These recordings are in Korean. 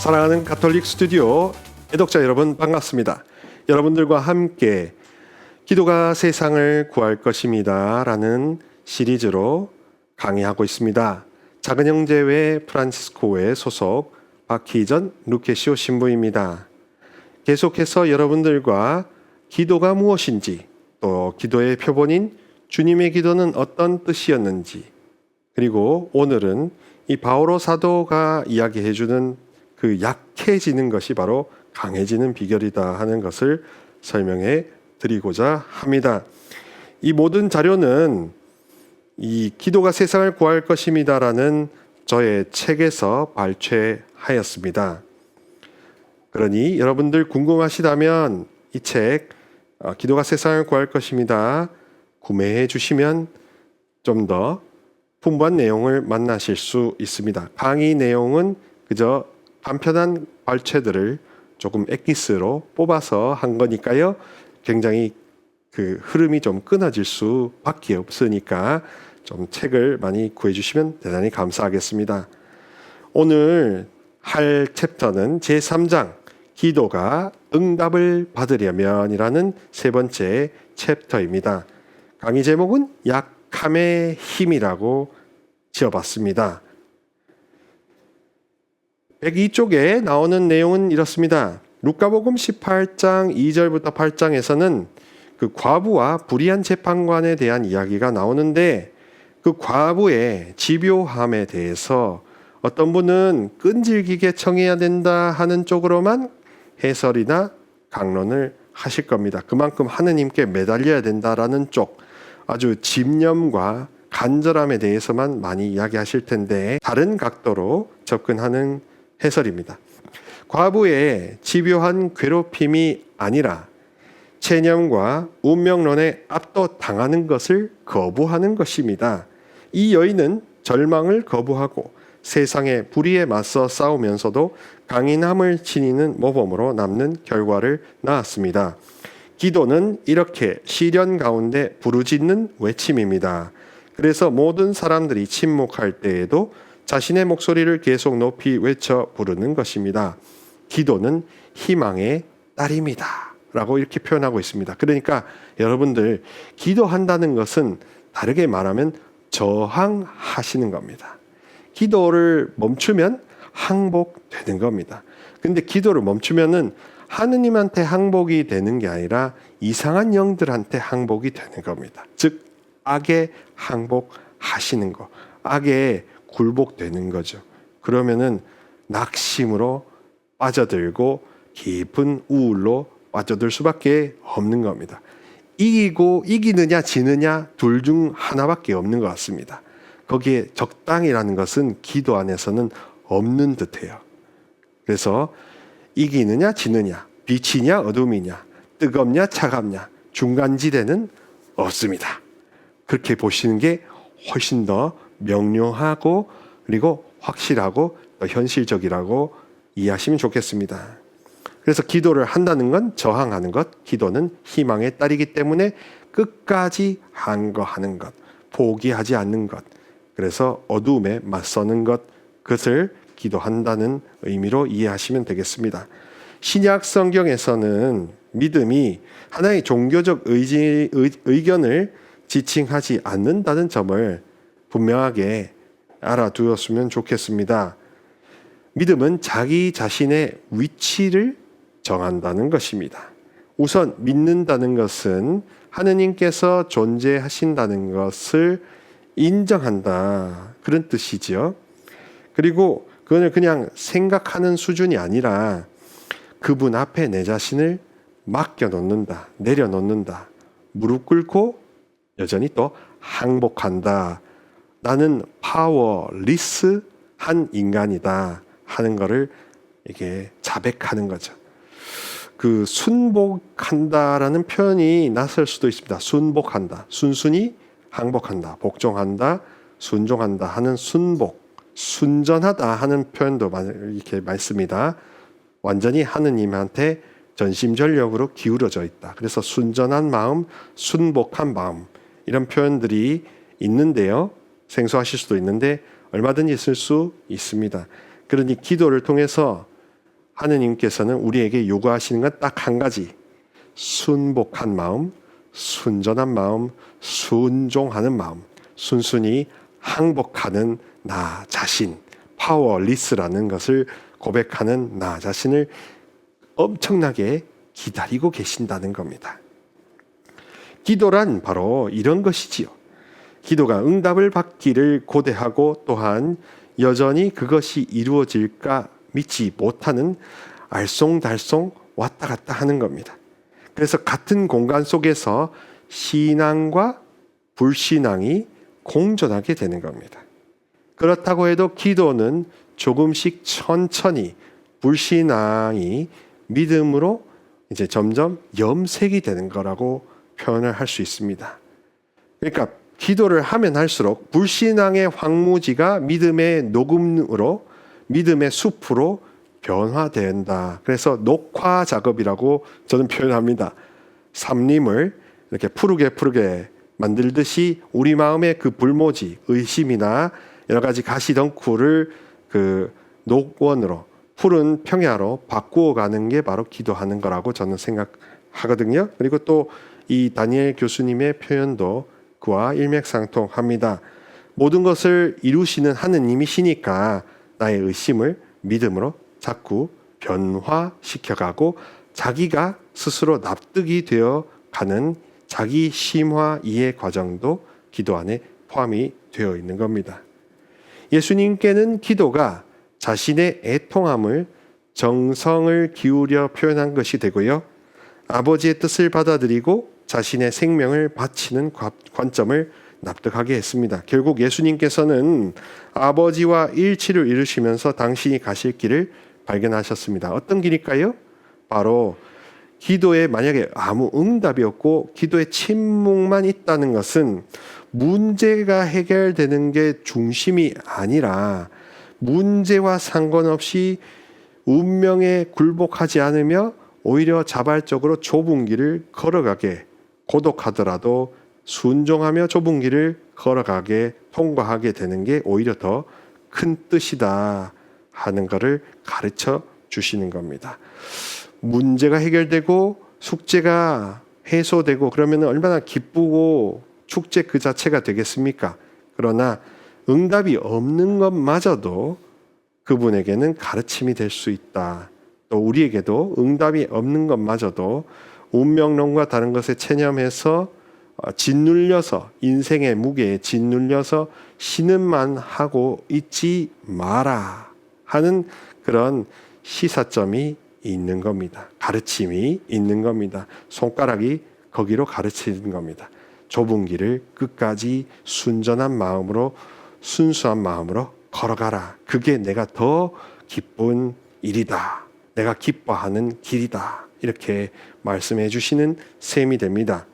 사랑하는 가톨릭 스튜디오 애독자 여러분 반갑습니다. 여러분들과 함께 기도가 세상을 구할 것입니다 라는 시리즈로 강의하고 있습니다. 작은 형제회 프란치스코회 소속 박희전 루케시오 신부입니다. 계속해서 여러분들과 기도가 무엇인지, 또 기도의 표본인 주님의 기도는 어떤 뜻이었는지, 그리고 오늘은 이 바오로 사도가 이야기해주는 그 약해지는 것이 바로 강해지는 비결이다 하는 것을 설명해 드리고자 합니다. 이 모든 자료는 이 기도가 세상을 구할 것입니다라는 저의 책에서 발췌하였습니다. 그러니 여러분들 궁금하시다면 이 책 기도가 세상을 구할 것입니다 구매해 주시면 좀 더 풍부한 내용을 만나실 수 있습니다. 강의 내용은 그저 간편한 발췌들을 조금 엑기스로 뽑아서 한 거니까요. 굉장히 그 흐름이 좀 끊어질 수밖에 없으니까 좀 책을 많이 구해주시면 대단히 감사하겠습니다. 오늘 할 챕터는 제3장 기도가 응답을 받으려면이라는 세 번째 챕터입니다. 강의 제목은 약함의 힘이라고 지어봤습니다. 102쪽에 나오는 내용은 이렇습니다. 루카복음 18장 2절부터 8장에서는 그 과부와 불의한 재판관에 대한 이야기가 나오는데, 그 과부의 집요함에 대해서 어떤 분은 끈질기게 청해야 된다 하는 쪽으로만 해설이나 강론을 하실 겁니다. 그만큼 하느님께 매달려야 된다라는 쪽, 아주 집념과 간절함에 대해서만 많이 이야기하실 텐데, 다른 각도로 접근하는 해설입니다. 과부의 집요한 괴롭힘이 아니라 체념과 운명론에 압도당하는 것을 거부하는 것입니다. 이 여인은 절망을 거부하고 세상의 불의에 맞서 싸우면서도 강인함을 지니는 모범으로 남는 결과를 낳았습니다. 기도는 이렇게 시련 가운데 부르짖는 외침입니다. 그래서 모든 사람들이 침묵할 때에도 자신의 목소리를 계속 높이 외쳐 부르는 것입니다. 기도는 희망의 딸입니다 라고 이렇게 표현하고 있습니다. 그러니까 여러분들, 기도한다는 것은 다르게 말하면 저항하시는 겁니다. 기도를 멈추면 항복되는 겁니다. 근데 기도를 멈추면은 하느님한테 항복이 되는 게 아니라 이상한 영들한테 항복이 되는 겁니다. 즉 악에 항복하시는 거, 악에 굴복되는 거죠. 그러면은 낙심으로 빠져들고 깊은 우울로 빠져들 수밖에 없는 겁니다. 이기느냐 지느냐 둘 중 하나밖에 없는 것 같습니다. 거기에 적당이라는 것은 기도 안에서는 없는 듯해요. 그래서 이기느냐 지느냐, 빛이냐 어둠이냐, 뜨겁냐 차갑냐, 중간지대는 없습니다. 그렇게 보시는 게 훨씬 더 명료하고 그리고 확실하고 더 현실적이라고 이해하시면 좋겠습니다. 그래서 기도를 한다는 건 저항하는 것, 기도는 희망의 딸이기 때문에 끝까지 항거하는 것, 포기하지 않는 것, 그래서 어두움에 맞서는 것, 그것을 기도한다는 의미로 이해하시면 되겠습니다. 신약 성경에서는 믿음이 하나의 종교적 의견을 지칭하지 않는다는 점을 분명하게 알아두었으면 좋겠습니다. 믿음은 자기 자신의 위치를 정한다는 것입니다. 우선 믿는다는 것은 하느님께서 존재하신다는 것을 인정한다, 그런 뜻이죠. 그리고 그걸 그냥 생각하는 수준이 아니라 그분 앞에 내 자신을 맡겨놓는다, 내려놓는다, 무릎 꿇고 여전히 또 항복한다. 나는 파워리스한 인간이다 하는 것을 이게 자백하는 거죠. 그 순복한다라는 표현이 낯설 수도 있습니다. 순복한다, 순순히 항복한다, 복종한다, 순종한다 하는 순복, 순전하다 하는 표현도 이렇게 많습니다. 완전히 하느님한테 전심전력으로 기울어져 있다. 그래서 순전한 마음, 순복한 마음, 이런 표현들이 있는데요. 생소하실 수도 있는데 얼마든지 있을 수 있습니다. 그러니 기도를 통해서 하느님께서는 우리에게 요구하시는 건 딱 한 가지. 순복한 마음, 순전한 마음, 순종하는 마음, 순순히 항복하는 나 자신, 파워리스라는 것을 고백하는 나 자신을 엄청나게 기다리고 계신다는 겁니다. 기도란 바로 이런 것이지요. 기도가 응답을 받기를 고대하고 또한 여전히 그것이 이루어질까 믿지 못하는 알쏭달쏭 왔다 갔다 하는 겁니다. 그래서 같은 공간 속에서 신앙과 불신앙이 공존하게 되는 겁니다. 그렇다고 해도 기도는 조금씩 천천히 불신앙이 믿음으로 이제 점점 염색이 되는 거라고 표현을 할 수 있습니다. 그러니까 기도를 하면 할수록 불신앙의 황무지가 믿음의 녹음으로 믿음의 숲으로 변화된다. 그래서 녹화 작업이라고 저는 표현합니다. 삼림을 이렇게 푸르게 만들듯이 우리 마음의 그 불모지, 의심이나 여러 가지 가시덩굴을 그 녹원으로 푸른 평야로 바꾸어 가는 게 바로 기도하는 거라고 저는 생각하거든요. 그리고 또 이 다니엘 교수님의 표현도 그와 일맥상통합니다. 모든 것을 이루시는 하느님이시니까 나의 의심을 믿음으로 자꾸 변화시켜가고 자기가 스스로 납득이 되어 가는 자기 심화 이해 과정도 기도 안에 포함이 되어 있는 겁니다. 예수님께는 기도가 자신의 애통함을 정성을 기울여 표현한 것이 되고요. 아버지의 뜻을 받아들이고 자신의 생명을 바치는 관점을 납득하게 했습니다. 결국 예수님께서는 아버지와 일치를 이루시면서 당신이 가실 길을 발견하셨습니다. 어떤 길일까요? 바로 기도에 만약에 아무 응답이 없고 기도에 침묵만 있다는 것은 문제가 해결되는 게 중심이 아니라 문제와 상관없이 운명에 굴복하지 않으며 오히려 자발적으로 좁은 길을 걸어가게, 고독하더라도 순종하며 좁은 길을 걸어가게 통과하게 되는 게 오히려 더 큰 뜻이다 하는 것을 가르쳐 주시는 겁니다. 문제가 해결되고 숙제가 해소되고 그러면 얼마나 기쁘고 축제 그 자체가 되겠습니까? 그러나 응답이 없는 것마저도 그분에게는 가르침이 될 수 있다. 또 우리에게도 응답이 없는 것마저도 운명론과 다른 것에 체념해서 짓눌려서 인생의 무게에 짓눌려서 신음만 하고 있지 마라 하는 그런 시사점이 있는 겁니다. 가르침이 있는 겁니다. 손가락이 거기로 가르치는 겁니다. 좁은 길을 끝까지 순전한 마음으로 순수한 마음으로 걸어가라. 그게 내가 더 기쁜 일이다. 내가 기뻐하는 길이다. 이렇게 말씀해 주시는 셈이 됩니다.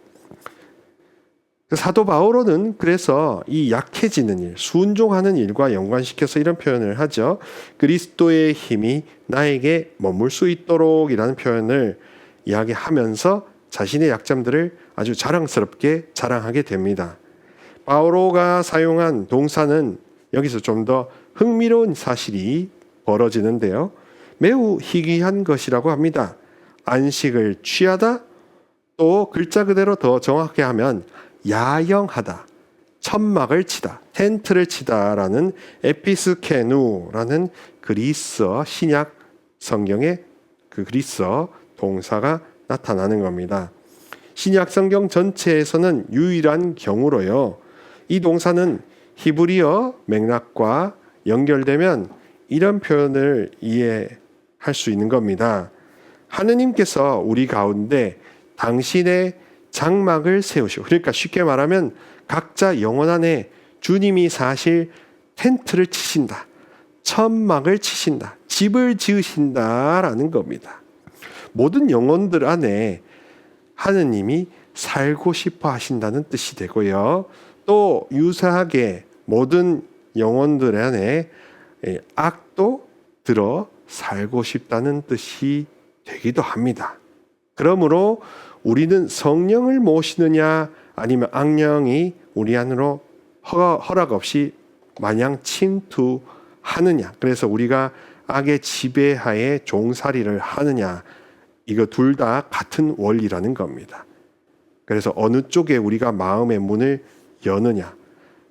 사도 바오로는 그래서 이 약해지는 일, 순종하는 일과 연관시켜서 이런 표현을 하죠. 그리스도의 힘이 나에게 머물 수 있도록 이라는 표현을 이야기하면서 자신의 약점들을 아주 자랑스럽게 자랑하게 됩니다. 바오로가 사용한 동사는 여기서 좀 더 흥미로운 사실이 벌어지는데요. 매우 희귀한 것이라고 합니다. 안식을 취하다, 또 글자 그대로 더 정확하게 하면 야영하다, 천막을 치다, 텐트를 치다라는 에피스케누라는 그리스어 신약 성경의 그 그리스어 동사가 나타나는 겁니다. 신약 성경 전체에서는 유일한 경우로요. 이 동사는 히브리어 맥락과 연결되면 이런 표현을 이해할 수 있는 겁니다. 하느님께서 우리 가운데 당신의 장막을 세우시고, 그러니까 쉽게 말하면 각자 영혼 안에 주님이 사실 텐트를 치신다, 천막을 치신다, 집을 지으신다라는 겁니다. 모든 영혼들 안에 하느님이 살고 싶어 하신다는 뜻이 되고요. 또 유사하게 모든 영혼들 안에 악도 들어 살고 싶다는 뜻이 되기도 합니다. 그러므로 우리는 성령을 모시느냐 아니면 악령이 우리 안으로 허락 없이 마냥 침투하느냐. 그래서 우리가 악의 지배하에 종살이를 하느냐, 이거 둘 다 같은 원리라는 겁니다. 그래서 어느 쪽에 우리가 마음의 문을 여느냐,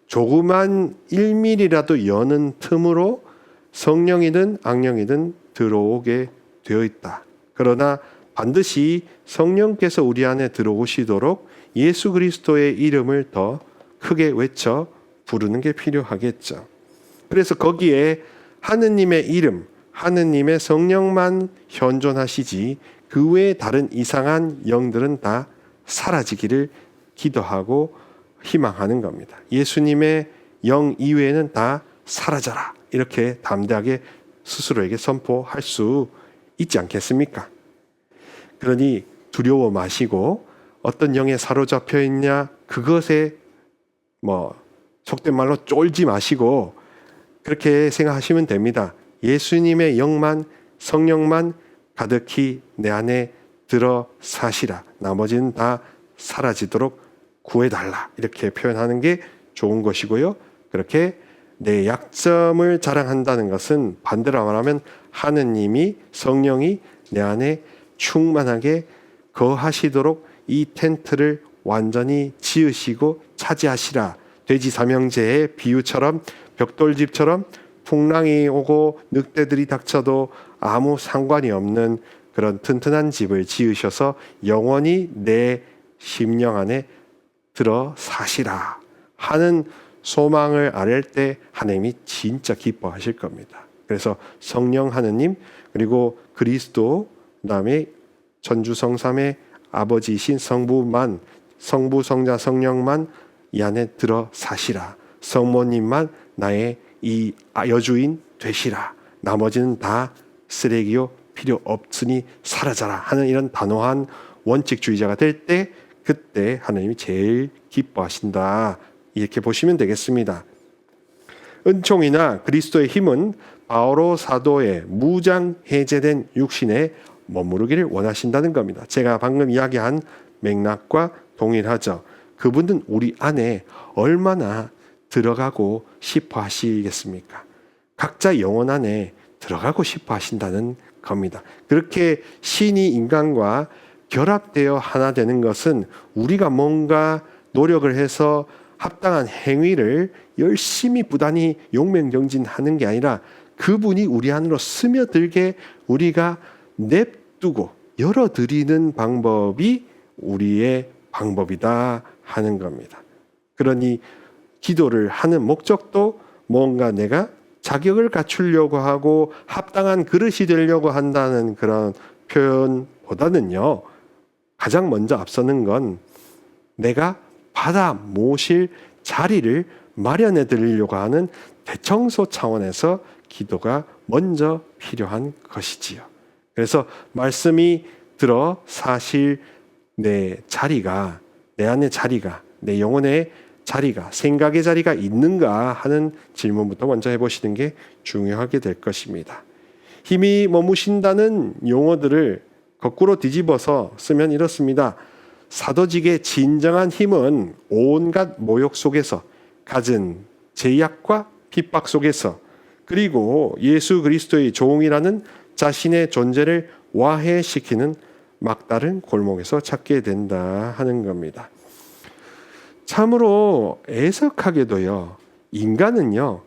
조그만 1mm라도 여는 틈으로 성령이든 악령이든 들어오게 되어 있다. 그러나 반드시 성령께서 우리 안에 들어오시도록 예수 그리스도의 이름을 더 크게 외쳐 부르는 게 필요하겠죠. 그래서 거기에 하느님의 이름, 하느님의 성령만 현존하시지 그 외에 다른 이상한 영들은 다 사라지기를 기도하고 희망하는 겁니다. 예수님의 영 이외에는 다 사라져라, 이렇게 담대하게 스스로에게 선포할 수 있지 않겠습니까? 그러니 두려워 마시고 어떤 영에 사로잡혀 있냐, 그것에 속된 말로 쫄지 마시고 그렇게 생각하시면 됩니다. 예수님의 영만, 성령만 가득히 내 안에 들어 사시라, 나머지는 다 사라지도록 구해달라, 이렇게 표현하는 게 좋은 것이고요. 그렇게 내 약점을 자랑한다는 것은 반대로 말하면 하느님이, 성령이 내 안에 충만하게 거하시도록 이 텐트를 완전히 지으시고 차지하시라. 돼지 삼형제의 비유처럼, 벽돌집처럼 풍랑이 오고 늑대들이 닥쳐도 아무 상관이 없는 그런 튼튼한 집을 지으셔서 영원히 내 심령 안에 들어 사시라 하는 소망을 아랠 때 하나님이 진짜 기뻐하실 겁니다. 그래서 성령 하느님, 그리고 그리스도, 그다음에 전주성삼의 아버지이신 성부만, 성부, 성자, 성령만 이 안에 들어 사시라. 성모님만 나의 이 여주인 되시라. 나머지는 다 쓰레기요, 필요 없으니 사라져라 하는 이런 단호한 원칙주의자가 될 때, 그때 하나님이 제일 기뻐하신다, 이렇게 보시면 되겠습니다. 은총이나 그리스도의 힘은 바오로 사도의 무장 해제된 육신에 머무르기를 원하신다는 겁니다. 제가 방금 이야기한 맥락과 동일하죠. 그분은 우리 안에 얼마나 들어가고 싶어 하시겠습니까? 각자 영혼 안에 들어가고 싶어 하신다는 겁니다. 그렇게 신이 인간과 결합되어 하나 되는 것은 우리가 뭔가 노력을 해서 합당한 행위를 열심히 부단히 용맹정진하는 게 아니라 그분이 우리 안으로 스며들게 우리가 냅두고 열어드리는 방법이 우리의 방법이다 하는 겁니다. 그러니 기도를 하는 목적도 뭔가 내가 자격을 갖추려고 하고 합당한 그릇이 되려고 한다는 그런 표현보다는요, 가장 먼저 앞서는 건 내가 받아 모실 자리를 마련해 드리려고 하는 대청소 차원에서 기도가 먼저 필요한 것이지요. 그래서 말씀이 들어 사실 내 자리가, 내 안의 자리가, 내 영혼의 자리가, 생각의 자리가 있는가 하는 질문부터 먼저 해보시는 게 중요하게 될 것입니다. 힘이 머무신다는 용어들을 거꾸로 뒤집어서 쓰면 이렇습니다. 사도직의 진정한 힘은 온갖 모욕 속에서, 갖은 제약과 핍박 속에서, 그리고 예수 그리스도의 종이라는 자신의 존재를 와해시키는 막다른 골목에서 찾게 된다 하는 겁니다. 참으로 애석하게도요, 인간은요,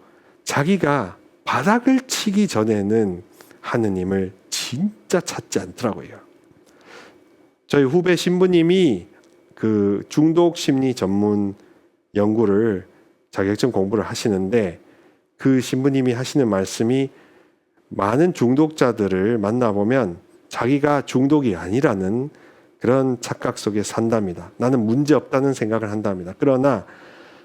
자기가 바닥을 치기 전에는 하느님을 진짜 찾지 않더라고요. 저희 후배 신부님이 그 중독 심리 전문 연구를, 자격증 공부를 하시는데, 그 신부님이 하시는 말씀이 많은 중독자들을 만나보면 자기가 중독이 아니라는 그런 착각 속에 산답니다. 나는 문제 없다는 생각을 한답니다. 그러나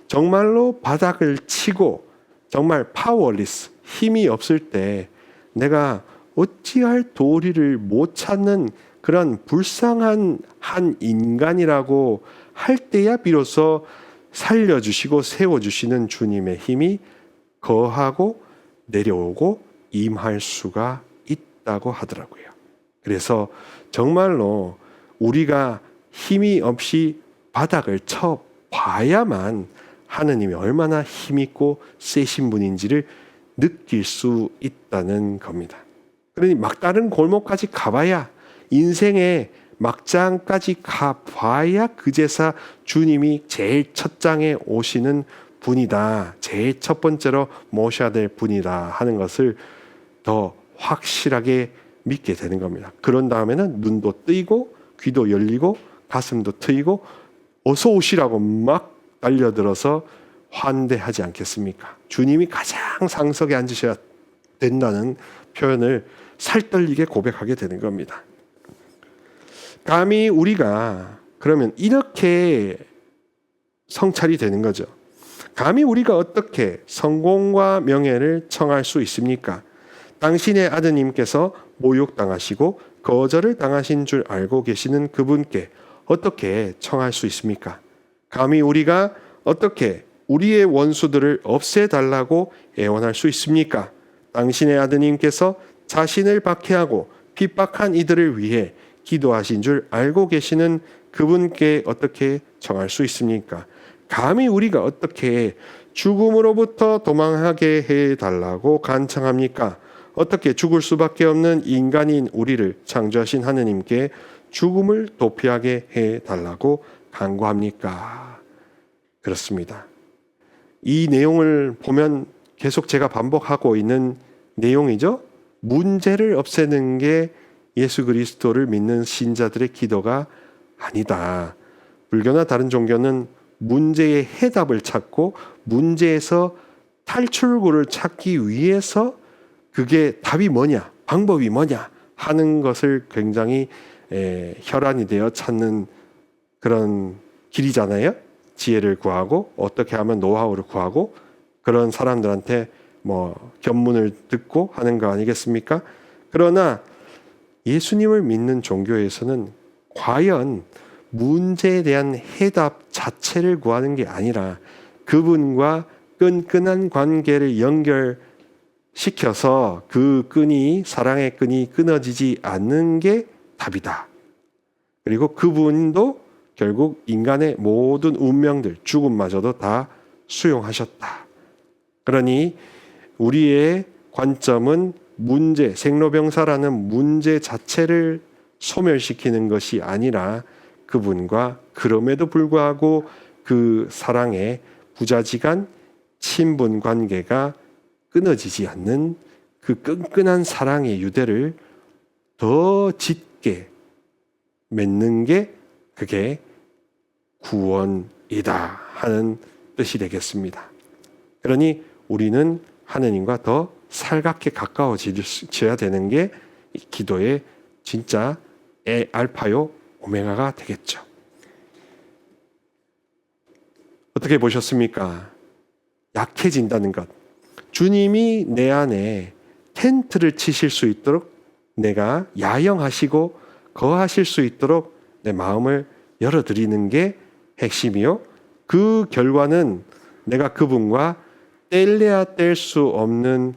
정말로 바닥을 치고 정말 파워리스, 힘이 없을 때 내가 어찌할 도리를 못 찾는 그런 불쌍한 한 인간이라고 할 때야 비로소 살려주시고 세워주시는 주님의 힘이 거하고 내려오고 임할 수가 있다고 하더라고요. 그래서 정말로 우리가 힘이 없이 바닥을 쳐 봐야만 하느님이 얼마나 힘있고 세신 분인지를 느낄 수 있다는 겁니다. 그러니 막다른 골목까지 가봐야, 인생의 막장까지 가봐야 그제서 주님이 제일 첫 장에 오시는 분이다, 제일 첫 번째로 모셔야 될 분이다 하는 것을 더 확실하게 믿게 되는 겁니다. 그런 다음에는 눈도 뜨이고 귀도 열리고 가슴도 트이고 어서 오시라고 막 달려들어서 환대하지 않겠습니까? 주님이 가장 상석에 앉으셔야 된다는 표현을 살떨리게 고백하게 되는 겁니다. 감히 우리가 그러면 이렇게 성찰이 되는 거죠. 감히 우리가 어떻게 성공과 명예를 청할 수 있습니까? 당신의 아드님께서 모욕당하시고 거절을 당하신 줄 알고 계시는 그분께 어떻게 청할 수 있습니까? 감히 우리가 어떻게 우리의 원수들을 없애달라고 애원할 수 있습니까? 당신의 아드님께서 자신을 박해하고 핍박한 이들을 위해 기도하신 줄 알고 계시는 그분께 어떻게 청할 수 있습니까? 감히 우리가 어떻게 죽음으로부터 도망하게 해달라고 간청합니까? 어떻게 죽을 수밖에 없는 인간인 우리를 창조하신 하느님께 죽음을 도피하게 해달라고 간구합니까? 그렇습니다. 이 내용을 보면 계속 제가 반복하고 있는 내용이죠. 문제를 없애는 게 예수 그리스도를 믿는 신자들의 기도가 아니다. 불교나 다른 종교는 문제의 해답을 찾고 문제에서 탈출구를 찾기 위해서 그게 답이 뭐냐, 방법이 뭐냐 하는 것을 굉장히 혈안이 되어 찾는 그런 길이잖아요. 지혜를 구하고 어떻게 하면 노하우를 구하고 그런 사람들한테 뭐 견문을 듣고 하는 거 아니겠습니까? 그러나 예수님을 믿는 종교에서는 과연 문제에 대한 해답 자체를 구하는 게 아니라 그분과 끈끈한 관계를 연결시켜서 그 끈이, 사랑의 끈이 끊어지지 않는 게 답이다. 그리고 그분도 결국 인간의 모든 운명들, 죽음마저도 다 수용하셨다. 그러니 우리의 관점은 문제, 생로병사라는 문제 자체를 소멸시키는 것이 아니라 그분과 그럼에도 불구하고 그 사랑의 부자지간 친분 관계가 끊어지지 않는 그 끈끈한 사랑의 유대를 더 짙게 맺는 게 그게 구원이다 하는 뜻이 되겠습니다. 그러니 우리는 하느님과 더 살갑게 가까워져야 되는 게 기도의 진짜 알파요 오메가가 되겠죠. 어떻게 보셨습니까? 약해진다는 것. 주님이 내 안에 텐트를 치실 수 있도록 내가 야영하시고 거하실 수 있도록 내 마음을 열어드리는 게 핵심이요. 그 결과는 내가 그분과 뗄래야 뗄 수 없는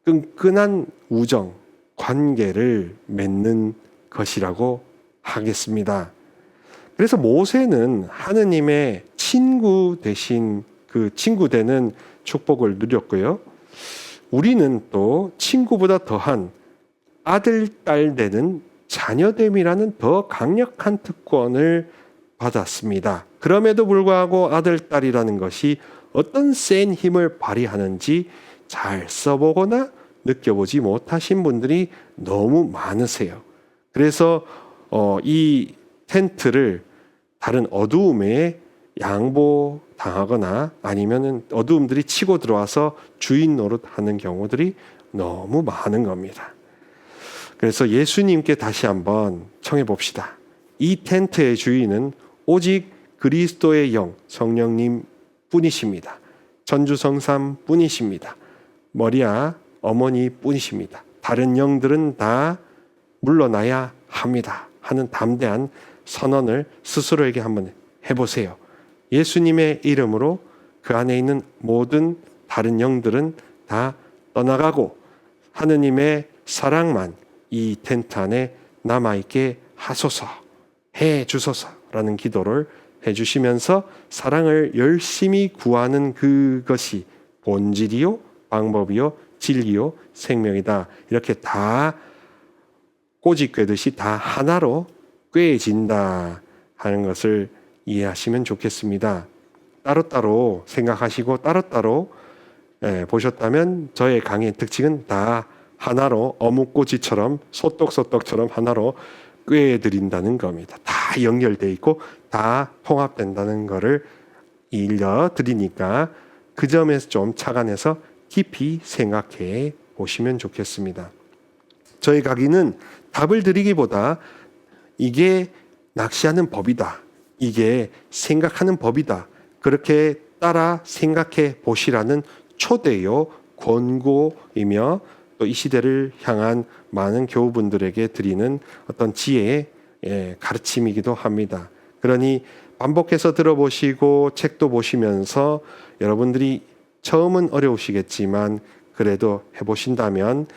끈끈한 우정, 관계를 맺는 것이라고 하겠습니다. 그래서 모세는 하느님의 친구 되신 그 친구 되는 축복을 누렸고요. 우리는 또 친구보다 더한 아들, 딸 되는 자녀됨이라는 더 강력한 특권을 받았습니다. 그럼에도 불구하고 아들, 딸이라는 것이 어떤 센 힘을 발휘하는지 잘 써보거나 느껴보지 못하신 분들이 너무 많으세요. 그래서 이 텐트를 다른 어두움에 양보당하거나 아니면 어두움들이 치고 들어와서 주인 노릇하는 경우들이 너무 많은 겁니다. 그래서 예수님께 다시 한번 청해 봅시다. 이 텐트의 주인은 오직 그리스도의 영, 성령님 뿐이십니다. 천주성삼 뿐이십니다. 머리아 어머니 뿐이십니다. 다른 영들은 다 물러나야 합니다 하는 담대한 선언을 스스로에게 한번 해보세요. 예수님의 이름으로 그 안에 있는 모든 다른 영들은 다 떠나가고 하느님의 사랑만 이 텐트 안에 남아있게 하소서, 해주소서라는 기도를 해주시면서 사랑을 열심히 구하는 그것이 본질이요, 방법이요, 진리요 생명이다. 이렇게 다 꼬지 꿰듯이 다 하나로 꿰진다 하는 것을 이해하시면 좋겠습니다. 따로따로 생각하시고 따로따로 보셨다면 저의 강의의 특징은 다 하나로 어묵꼬지처럼 소떡소떡처럼 하나로 꿰드린다는 겁니다. 다 연결돼 있고 다 통합된다는 것을 일러드리니까 그 점에서 좀 착안해서 깊이 생각해 보시면 좋겠습니다. 저희 강의는 답을 드리기보다 이게 낚시하는 법이다. 이게 생각하는 법이다. 그렇게 따라 생각해 보시라는 초대요 권고이며 또 이 시대를 향한 많은 교우분들에게 드리는 어떤 지혜의 가르침이기도 합니다. 그러니 반복해서 들어보시고 책도 보시면서 여러분들이 처음은 어려우시겠지만 그래도 해보신다면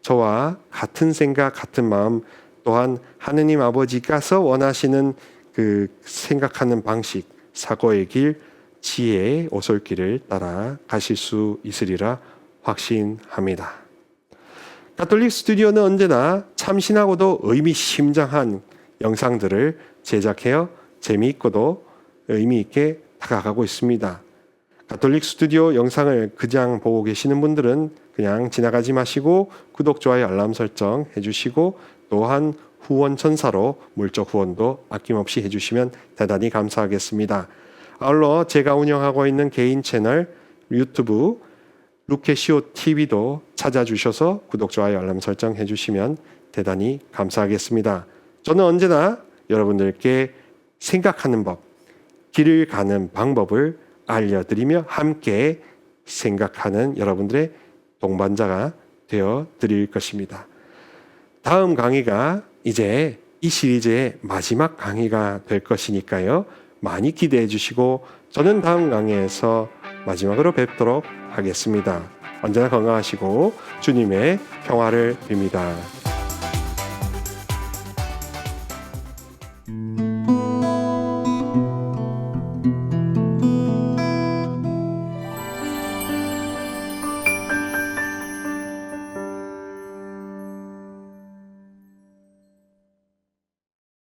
저와 같은 생각, 같은 마음 또한 하느님 아버지께서 원하시는 그 생각하는 방식, 사고의 길, 지혜의 오솔길을 따라 가실 수 있으리라 확신합니다. 가톨릭 스튜디오는 언제나 참신하고도 의미심장한 영상들을 제작하여 재미있고도 의미있게 다가가고 있습니다. 가톨릭 스튜디오 영상을 그냥 보고 계시는 분들은 그냥 지나가지 마시고 구독, 좋아요, 알람 설정 해주시고 또한 후원 천사로 물적 후원도 아낌없이 해주시면 대단히 감사하겠습니다. 아울러 제가 운영하고 있는 개인 채널 유튜브 루케시오 TV도 찾아주셔서 구독, 좋아요, 알람 설정 해주시면 대단히 감사하겠습니다. 저는 언제나 여러분들께 생각하는 법, 길을 가는 방법을 알려드리며 함께 생각하는 여러분들의 동반자가 되어 드릴 것입니다. 다음 강의가 이제 이 시리즈의 마지막 강의가 될 것이니까요. 많이 기대해 주시고 저는 다음 강의에서 마지막으로 뵙도록 하겠습니다. 언제나 건강하시고 주님의 평화를 빕니다.